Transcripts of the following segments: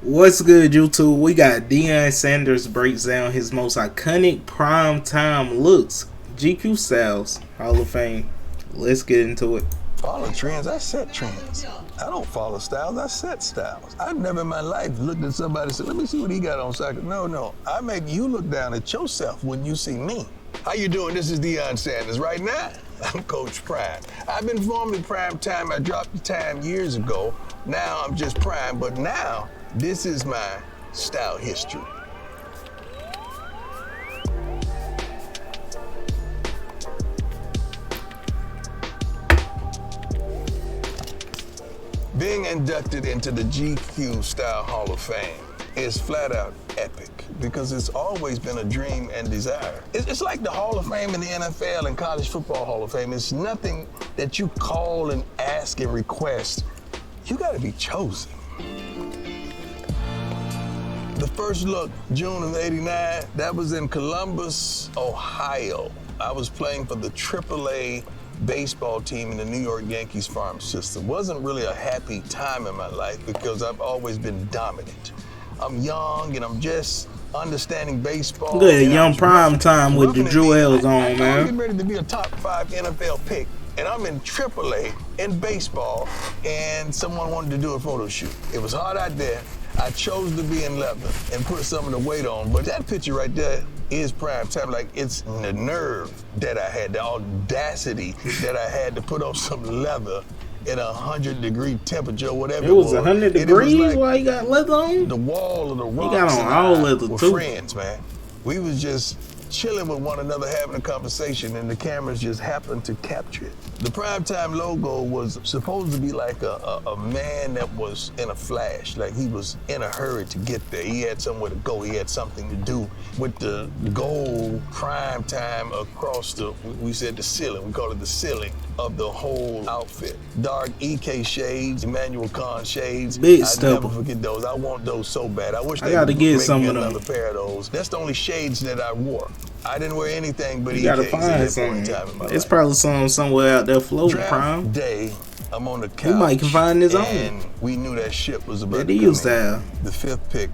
What's good, YouTube? We got Deion Sanders breaks down his most iconic primetime looks. GQ Styles, Hall of Fame. Let's get into it. Follow trends, I set trends. I don't follow styles, I set styles. I've never in my life looked at somebody and said, let me see what he got on soccer. No. I make you look down at yourself when you see me. How you doing? This is Deion Sanders. Right now, I'm Coach Prime. I've been formerly Prime Time. I dropped the time years ago. Now I'm just Prime, but now this is my style history. Being inducted into the GQ Style Hall of Fame is flat out epic because it's always been a dream and desire. It's like the Hall of Fame in the NFL and College Football Hall of Fame. It's nothing that you call and ask and request. You gotta be chosen. The first look, June of '89, that was in Columbus, Ohio. I was playing for the AAA baseball team in the New York Yankees farm system. Wasn't really a happy time in my life because I've always been dominant. I'm young and I'm just understanding baseball. Good, young prime time with the jewels on, I'm man. getting ready to be a top 5 NFL pick, and I'm in AAA in baseball, and someone wanted to do a photo shoot. It was hot out there. I chose to be in leather and put some of the weight on, but that picture right there is prime time. Like, it's the nerve that I had, the audacity that I had to put on some leather in 100-degree temperature, whatever It was 100 degrees like while you got leather on? the wall of the rocks. You got on all leather, were too. Friends, man. We was just chilling with one another, having a conversation, and the cameras just happened to capture it. The primetime logo was supposed to be like a man that was in a flash, like he was in a hurry to get there. He had somewhere to go. He had something to do. With the gold primetime across we said the ceiling. We call it the ceiling of the whole outfit. Dark EK shades, Emmanuel Khan shades. Big I'll never forget those. I want those so bad. I wish they gotta would get make some me of them. another pair of those. That's the only shades that I wore. I didn't wear anything but You gotta EKs at find that point in some. time in my It's life. probably some somewhere out there floating, Draft Prime. day, I'm on the couch. He might can find his own. And we knew that ship was about That to is come in. style. The 5th pick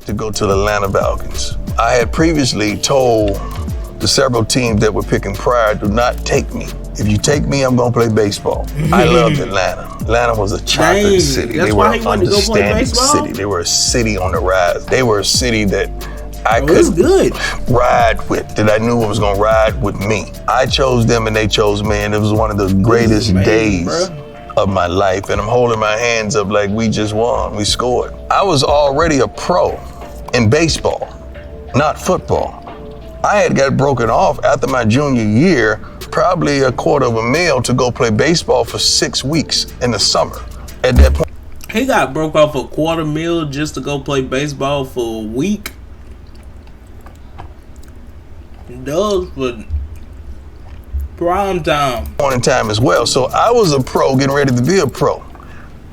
to go to the Atlanta Falcons. I had previously told the several teams that were picking prior, do not take me. If you take me, I'm gonna play baseball. I loved Atlanta. Atlanta was a chocolate Dang, city. that's They why were he an wanted to go play understanding baseball? city. They were a city on the rise. They were a city that I It's could good. ride with, that I knew was gonna ride with me. I chose them and they chose me, and it was one of the greatest amazing, days bruh. of my life. And I'm holding my hands up like we just won, we scored. I was already a pro in baseball, not football. I had got broken off after my junior year, probably $250,000 to go play baseball for 6 weeks in the summer. At that point, He got broke off $250,000 just to go play baseball for a week. Does for prime time. point in time as well. So I was a pro getting ready to be a pro.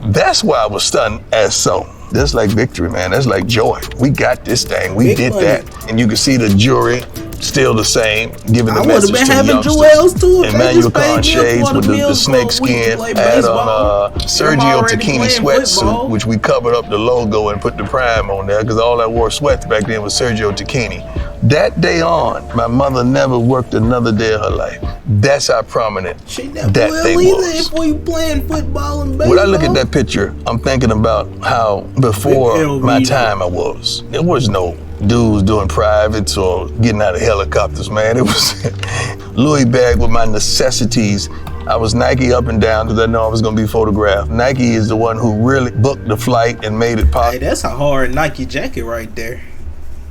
That's why I was stunned as so. That's like victory, man. That's like joy. We got this thing. We Big did money. that. And you can see the jury still the same, giving the I would have message been to the having youngsters. jewels too if they Emmanuel just paid Khan me shades with the $250,000 snake for a week to skin, play had baseball. on I'm Sergio already Tacchini playing sweatsuit, football. which we covered up the logo and put the prime on there because all I wore sweats back then was Sergio Tacchini. That day on, my mother never worked another day of her life. That's how prominent She never that will day either was. if we playing football and baseball. When I look at that picture, I'm thinking about how before my time I was. There was no dudes doing privates or getting out of helicopters, man. It was Louis bag with my necessities. I was Nike up and down because I know I was going to be photographed. Nike is the one who really booked the flight and made it Hey, possible. that's a hard Nike jacket right there.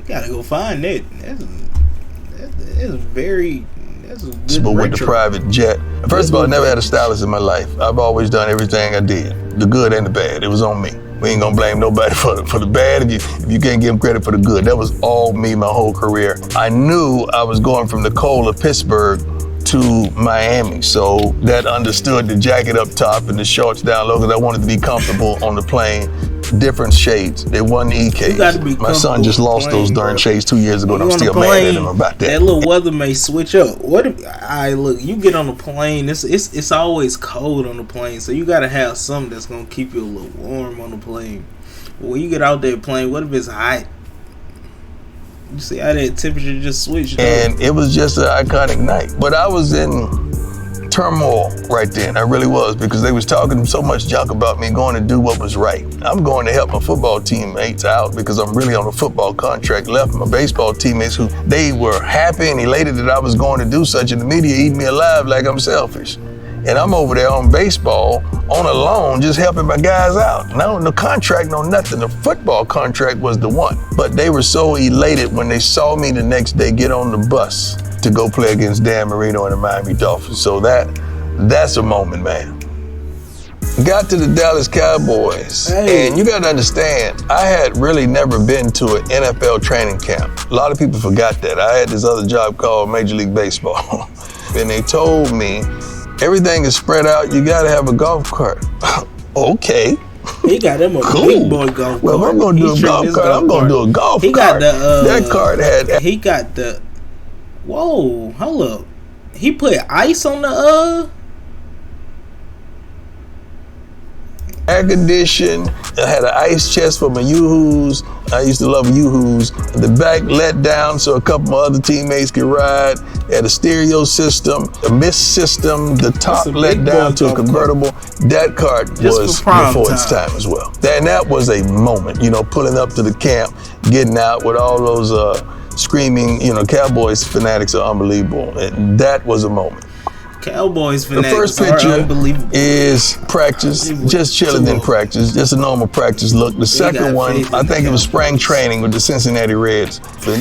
You gotta go find that. That's very. That's a good But with the retro. private jet. First of all, I never had a stylist in my life. I've always done everything I did, the good and the bad. It was on me. We ain't gonna blame nobody for the bad if you can't give them credit for the good. That was all me my whole career. I knew I was going from the cold of Pittsburgh to Miami, so that understood the jacket up top and the shorts down low because I wanted to be comfortable on the plane. Different shades. They wasn't You gotta be EKs. My son just comfortable lost playing, those darn bro. shades 2 years ago, and I'm You on still the mad at plane, him about that. That little weather may switch up. What if I look? You get on the plane. It's always cold on the plane, so you gotta have something that's gonna keep you a little warm on the plane. When you get out there playing, what if it's hot? You see how that temperature just switched? And it was just an iconic night. But I was in turmoil right then. I really was, because they was talking so much junk about me going to do what was right. I'm going to help my football teammates out because I'm really on a football contract. Left my baseball teammates who they were happy and elated that I was going to do such, and the media eating me alive like I'm selfish. And I'm over there on baseball, on a loan, just helping my guys out. No contract, no nothing. The football contract was the one. But they were so elated when they saw me the next day get on the bus to go play against Dan Marino and the Miami Dolphins. So that's a moment, man. Got to the Dallas Cowboys, and you got to understand, I had really never been to an NFL training camp. A lot of people forgot that. I had this other job called Major League Baseball, and they told me, everything is spread out, you got to have a golf cart. Okay. He got them a big boy golf cart. Well, if I'm going to do a golf cart, I'm going to do a golf cart. Got the, that cart had... He got the... Whoa, hold up. He put ice on the... Air conditioned. I had an ice chest for my Yoo-Hoos. I used to love Yoo-Hoos. The back let down so a couple of other teammates could ride. Had a stereo system, a mist system. The top let down to a convertible. That cart was before its time as well. And that was a moment, pulling up to the camp, getting out with all those screaming, Cowboys fanatics are unbelievable. And that was a moment. Cowboys fanatics. The first picture is practice, just chilling in practice, just a normal practice look. The second one, I think it was spring training with the Cincinnati Reds. But, I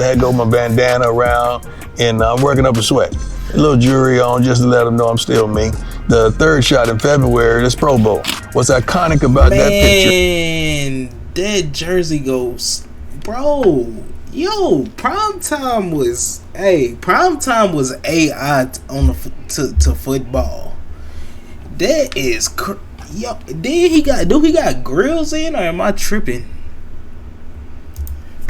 had to go with my bandana around, and I'm working up a sweat. A little jewelry on just to let them know I'm still me. The third shot in February, this Pro Bowl. What's iconic about that picture? Man, that jersey goes, bro. Yo, primetime was AI on to football. That is yo. Do he got grills in, or am I tripping?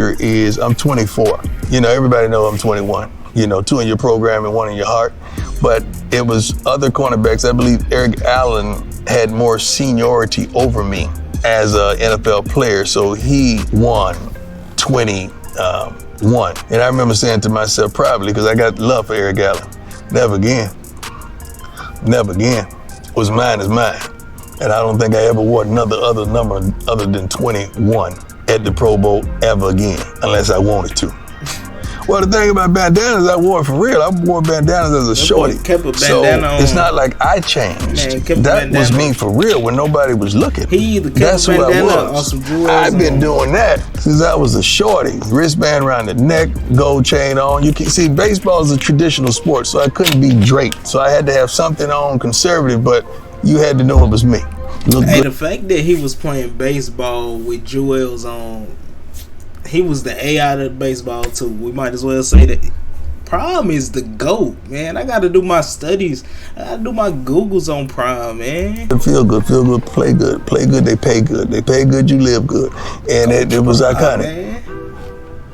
I'm 24. Everybody know I'm 21. 2 in your program and 1 in your heart. But it was other cornerbacks. I believe Eric Allen had more seniority over me as an NFL player, so he won 21. And I remember saying to myself proudly, because I got love for Eric Allen, never again. Never again. What's mine is mine. And I don't think I ever wore other number other than 21 at the Pro Bowl ever again, unless I wanted to. Well, the thing about bandanas, I wore it for real. I wore bandanas as a shorty. So it's not like I changed. That was me for real when nobody was looking. He either kept a bandana or some jewels. I've been doing that since I was a shorty. Wristband around the neck, gold chain on. You can see, baseball is a traditional sport, so I couldn't be draped. So I had to have something on conservative, but you had to know it was me. Hey, the fact that he was playing baseball with jewels on, he was the AI of baseball too. We might as well say that. Prime is the GOAT, man. I gotta do my studies. I gotta do my Googles on Prime, man. Feel good, play good, they pay good. They pay good, you live good. And it was iconic. Man.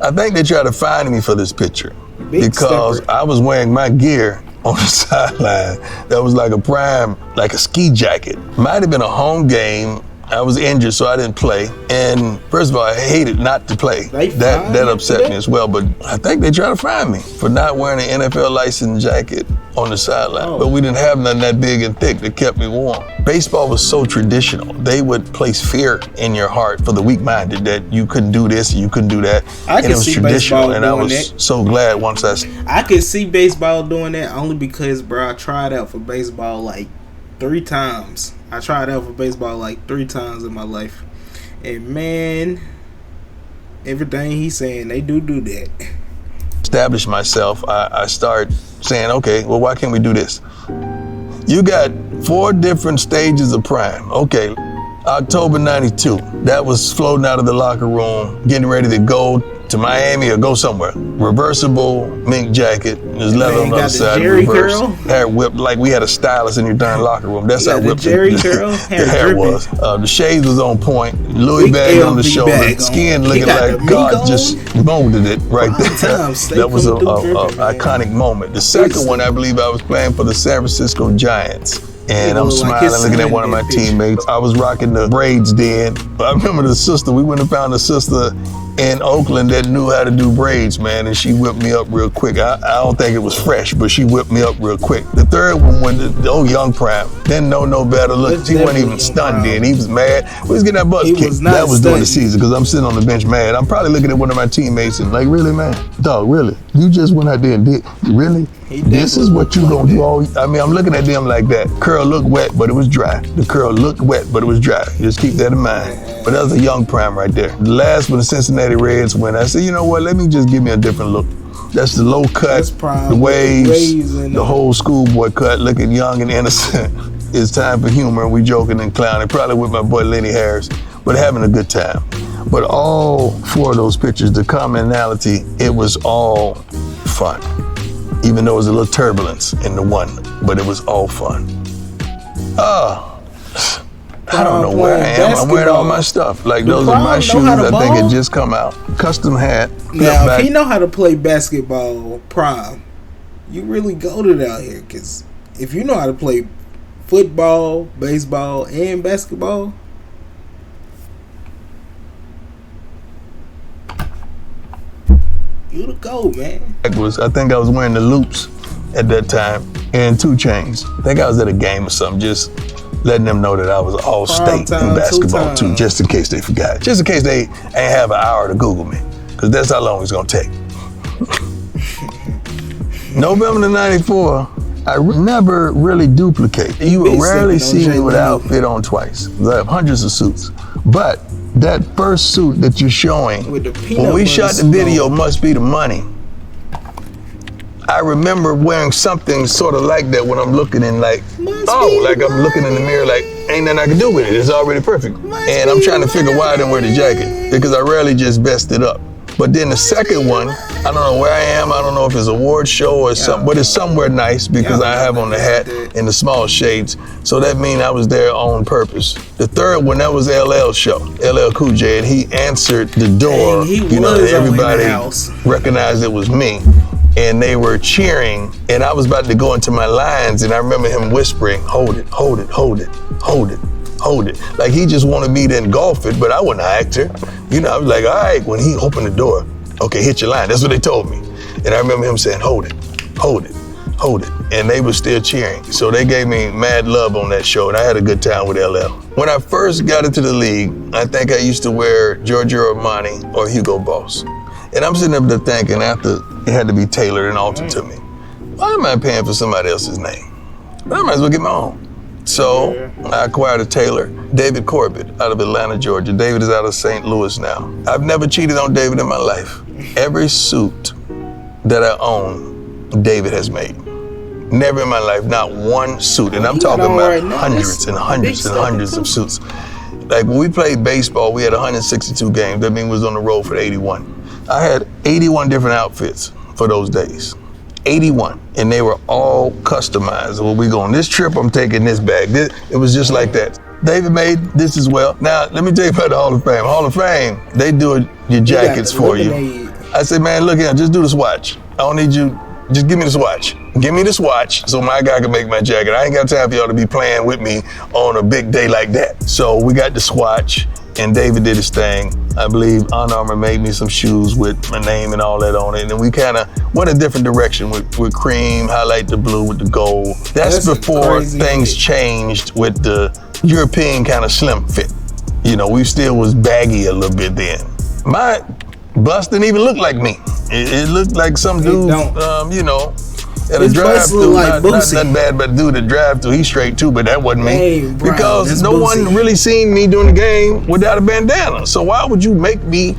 I think they tried to find me for this picture because I was wearing my gear on the sideline. That was like a Prime, like a ski jacket. Might have been a home game. I was injured, so I didn't play. And first of all, I hated not to play. That upset me as well. But I think they tried to find me for not wearing an NFL licensed jacket on the sideline. But we didn't have nothing that big and thick that kept me warm. Baseball was so traditional. They would place fear in your heart for the weak-minded that you couldn't do this, you couldn't do that. And it was traditional, and I was so glad once I could see baseball doing that only because, bro, I tried out for baseball like 3 times. I tried out for baseball like 3 times in my life. And man, everything he's saying, they do that. Establish myself, I start saying, okay, well, why can't we do this? You got 4 different stages of Prime. Okay, October 92, that was floating out of the locker room, getting ready to go to Miami or go somewhere. Reversible mink jacket, there's leather on the other side, reverse. Hair whipped like we had a stylist in your darn locker room. That's how whipped the hair was. The shades was on point, Louis bag on the shoulder, skin looking like God just molded it right there. That was an iconic moment. The second one, I believe I was playing for the San Francisco Giants. And I'm smiling, looking at one of my teammates. I was rocking the braids then. I remember the sister, we went and found a sister in Oakland that knew how to do braids, man, and she whipped me up real quick. I don't think it was fresh, but she whipped me up real quick. The third one, when the old young prime, didn't know no better. Look, he wasn't even stunned then. He was mad. We was getting that butt kicked. That was during the season, because I'm sitting on the bench mad. I'm probably looking at one of my teammates and like, really, man? Dog, really? You just went out there and did, really? This is what you gonna do all, I mean, I'm looking at them like that. Curl looked wet, but it was dry. The curl looked wet, but it was dry. Just keep that in mind. But that was a young prime right there. The last one, the Cincinnati Reds, when I said, you know what, let me just give me a different look. That's the low cut, the waves, the whole schoolboy cut, looking young and innocent. It's time for humor, and we joking and clowning, probably with my boy Lenny Harris, but having a good time. But all four of those pictures, the commonality, it was all fun. Even though it was a little turbulence in the one, but it was all fun. I don't know where I am. I'm wearing all my stuff. Like those are my shoes. I think it just come out. Custom hat. Now, if he know how to play basketball, Prime, you really goated out here. Because if you know how to play football, baseball, and basketball, you the GOAT, man. I think I was wearing the loops at that time and 2 chains. I think I was at a game or something, just letting them know that I was all state in basketball too, just in case they forgot. Just in case they ain't have an hour to Google me, because that's how long it's gonna take. November 94, I never really duplicate. You would rarely see me with an outfit on twice. I have hundreds of suits. But that first suit that you're showing, when we shot the video, Must Be the Money, I remember wearing something sort of like that when I'm looking in like, like I'm looking in the mirror like, ain't nothing I can do with it. It's already perfect. And I'm trying to figure why I didn't wear the jacket, because I rarely just vest it up. But then the second one, I don't know where I am. I don't know if it's an award show or something, but it's somewhere nice because I have on the hat and the small shades. So that means I was there on purpose. The third one, that was LL show, LL Cool J, and he answered the door. You know, everybody recognized it was me. And they were cheering, and I was about to go into my lines, and I remember him whispering, hold it, hold it, hold it, hold it, hold it. Like he just wanted me to engulf it, but I wasn't an actor. You know, I was like, all right, when he opened the door, okay, hit your line. That's what they told me. And I remember him saying, hold it, hold it, hold it. And they were still cheering. So they gave me mad love on that show, and I had a good time with LL. When I first got into the league, I think I used to wear Giorgio Armani or Hugo Boss. And I'm sitting up there thinking, after it had to be tailored and altered to me, why am I paying for somebody else's name? I might as well get my own. So I acquired a tailor, David Corbett, out of Atlanta, Georgia. David is out of St. Louis now. I've never cheated on David in my life. Every suit that I own, David has made. Never in my life, not one suit. And I'm talking about hundreds and hundreds and hundreds of suits. Like when we played baseball, we had 162 games. That means we was on the road for 81. I had 81 different outfits for those days. 81, and they were all customized. Well, we go on this trip, I'm taking this bag. It was just like that. David made this as well. Now, let me tell you about the Hall of Fame. Hall of Fame, they do your jackets for you. I said, man, look here, just do the swatch. I don't need you, just give me the swatch. Give me the swatch so my guy can make my jacket. I ain't got time for y'all to be playing with me on a big day like that. So we got the swatch, and David did his thing. I believe Under Armour made me some shoes with my name and all that on it. And we kind of went a different direction with cream, highlight the blue with the gold. That's before things changed with the European kind of slim fit. You know, we still was baggy a little bit then. My bust didn't even look like me. It looked like some dude, you know, at a drive-thru, like not bad, but dude at drive-thru, he's straight too, but that wasn't me. Hey, bro, because no one really seen me during the game without a bandana. So why would you make me,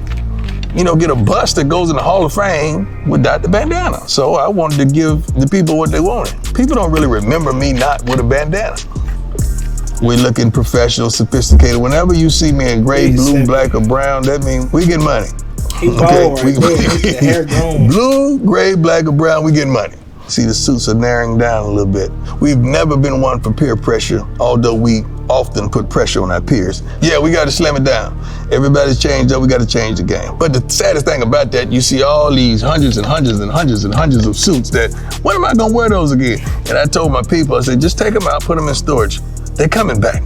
you know, get a bust that goes in the Hall of Fame without the bandana? So I wanted to give the people what they wanted. People don't really remember me not with a bandana. We're looking professional, sophisticated. Whenever you see me in gray, blue, black, or brown, that means we get money. Okay, blue, gray, black, or brown, we get money. See, the suits are narrowing down a little bit. We've never been one for peer pressure, although we often put pressure on our peers. Yeah, we got to slim it down. Everybody's changed up, we got to change the game. But the saddest thing about that, you see all these hundreds and hundreds and hundreds and hundreds of suits that, when am I gonna wear those again? And I told my people, I said, just take them out, put them in storage. They're coming back.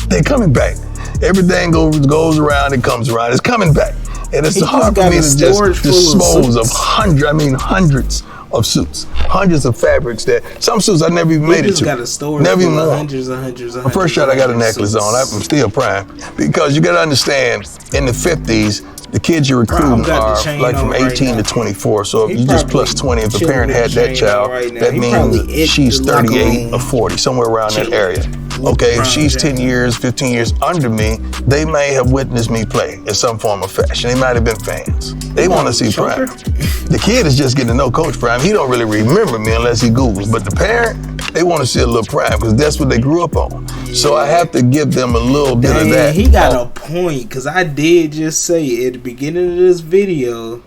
They're coming back. Everything goes around, it comes around, it's coming back. And it's hard for me to just dispose of hundreds of suits, hundreds of fabrics that some suits I never even made it to. Got a storage never even more. Hundreds. My first shot, I got a necklace on. I'm still prime because you got to understand, in the 50s, the kids you're recruiting are like from 18 to 24. So if you just plus 20, if the parent had that child, that means she's 38 or 40, somewhere around that area. Okay, if she's 10 years, 15 years under me, they may have witnessed me play in some form of fashion. They might have been fans. They want to see Prime. The kid is just getting to know Coach Prime. He don't really remember me unless he Googles. But the parent, they want to see a little Prime because that's what they grew up on. Yeah. So I have to give them a little bit of that. He got a point, because I did just say at the beginning of this video,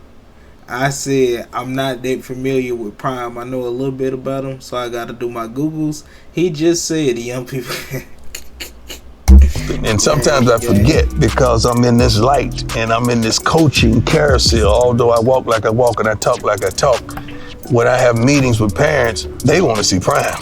I said I'm not that familiar with Prime. I know a little bit about him, so I got to do my Googles. He just said the young people. And sometimes I forget because I'm in this light and I'm in this coaching carousel. Although I walk like I walk and I talk like I talk, when I have meetings with parents, they want to see Prime.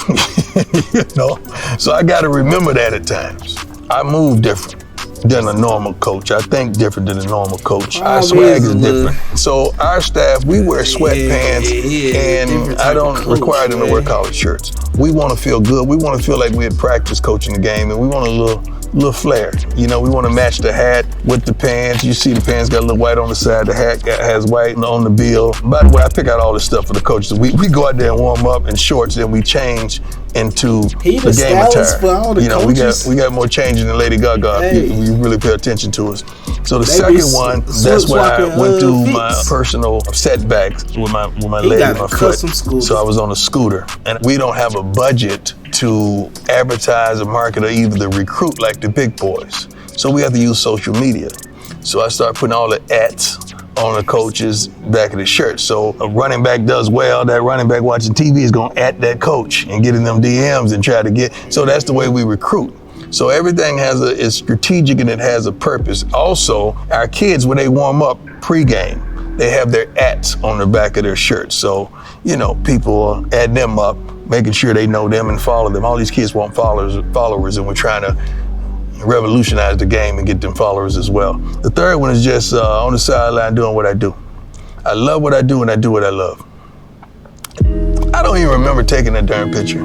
You know, so I got to remember that at times. I move different than a normal coach. I think different than a normal coach. Our swag is different. So our staff, we wear sweatpants, and I don't require them to wear collared shirts. We want to feel good. We want to feel like we had practiced coaching the game, and we want a little flair. You know, we want to match the hat with the pants. You see the pants got a little white on the side. The hat has white on the bill. By the way, I pick out all this stuff for the coaches. We go out there and warm up in shorts, then we change into the game attire. You know, we got more changing than Lady Gaga if you really pay attention to us. So the second one, that's where I went through my personal setbacks with my leg and my foot. So I was on a scooter, and we don't have a budget to advertise or market or even to recruit like the big boys. So we have to use social media. So I started putting all the ats on the coach's back of the shirt. So a running back does well, that running back watching TV is gonna at that coach and get in them DMs and try to get, so that's the way we recruit. So everything is strategic and it has a purpose. Also, our kids, when they warm up pregame, they have their ats on the back of their shirts. So, you know, people add them up, making sure they know them and follow them. All these kids want followers, and we're trying to revolutionize the game and get them followers as well. The third one is just on the sideline doing what I do. I love what I do and I do what I love. I don't even remember taking that darn picture,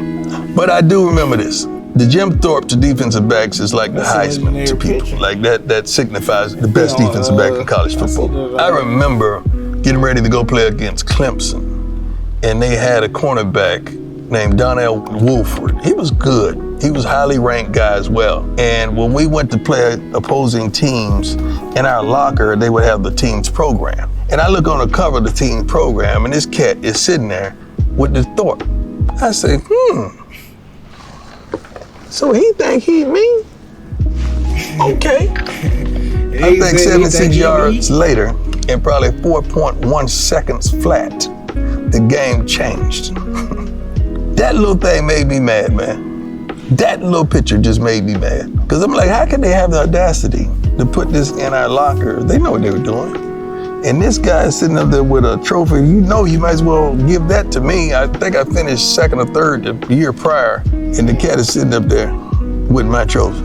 but I do remember this. The Jim Thorpe to defensive backs is like the Heisman to people. Like that signifies the best defensive back in college football. I remember getting ready to go play against Clemson, and they had a cornerback named Donnell Wolford. He was good. He was highly ranked guy as well. And when we went to play opposing teams, in our locker, they would have the team's program. And I look on the cover of the team program, and this cat is sitting there with the Thorpe. I say, so he think he me? Okay. I think 76 yards later, and probably 4.1 seconds flat, the game changed. That little thing made me mad, man. That little picture just made me mad. Because I'm like, how can they have the audacity to put this in our locker? They know what they were doing. And this guy is sitting up there with a trophy. You know, you might as well give that to me. I think I finished second or third the year prior, and the cat is sitting up there with my trophy.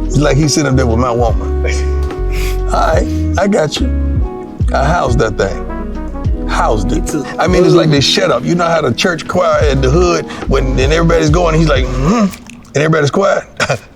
It's like he's sitting up there with my woman. All right, I got you. I housed that thing. Housed it. I mean, it's like they shut up. You know how the church choir at the hood, when everybody's going, he's like, and everybody's quiet.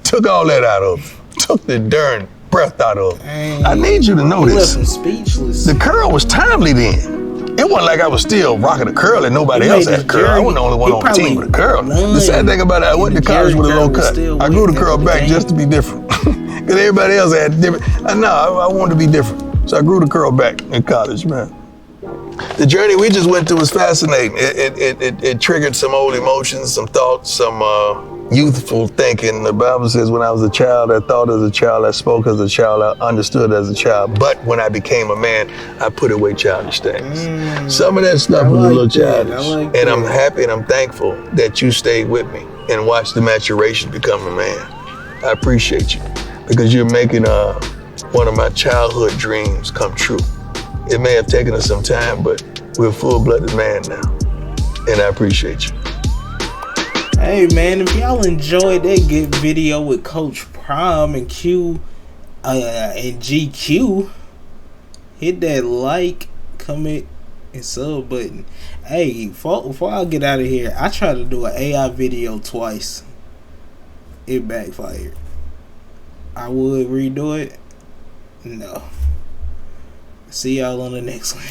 Took all that out of him. Took the darn breath out of him. I need you to know this. Speechless. The curl was timely then. It wasn't like I was still rocking a curl and nobody else had a curl. I wasn't the only one on the team with a curl. The sad thing about it, I went to college with a low cut. I grew the curl back just to be different. Because everybody else had different. I wanted to be different. So I grew the curl back in college, man. The journey we just went through was fascinating. It triggered some old emotions, some thoughts, some youthful thinking. The Bible says, when I was a child, I thought as a child, I spoke as a child, I understood as a child. But when I became a man, I put away childish things. Some of that stuff was a little childish. And I'm happy and I'm thankful that you stayed with me and watched the maturation become a man. I appreciate you because you're making one of my childhood dreams come true. It may have taken us some time, but we're a full-blooded man now. And I appreciate you. Hey man, if y'all enjoyed that good video with Coach Prime and Q and GQ, hit that like, comment, and sub button. Hey, before I get out of here, I tried to do an AI video twice. It backfired. I would redo it. No. See y'all on the next one.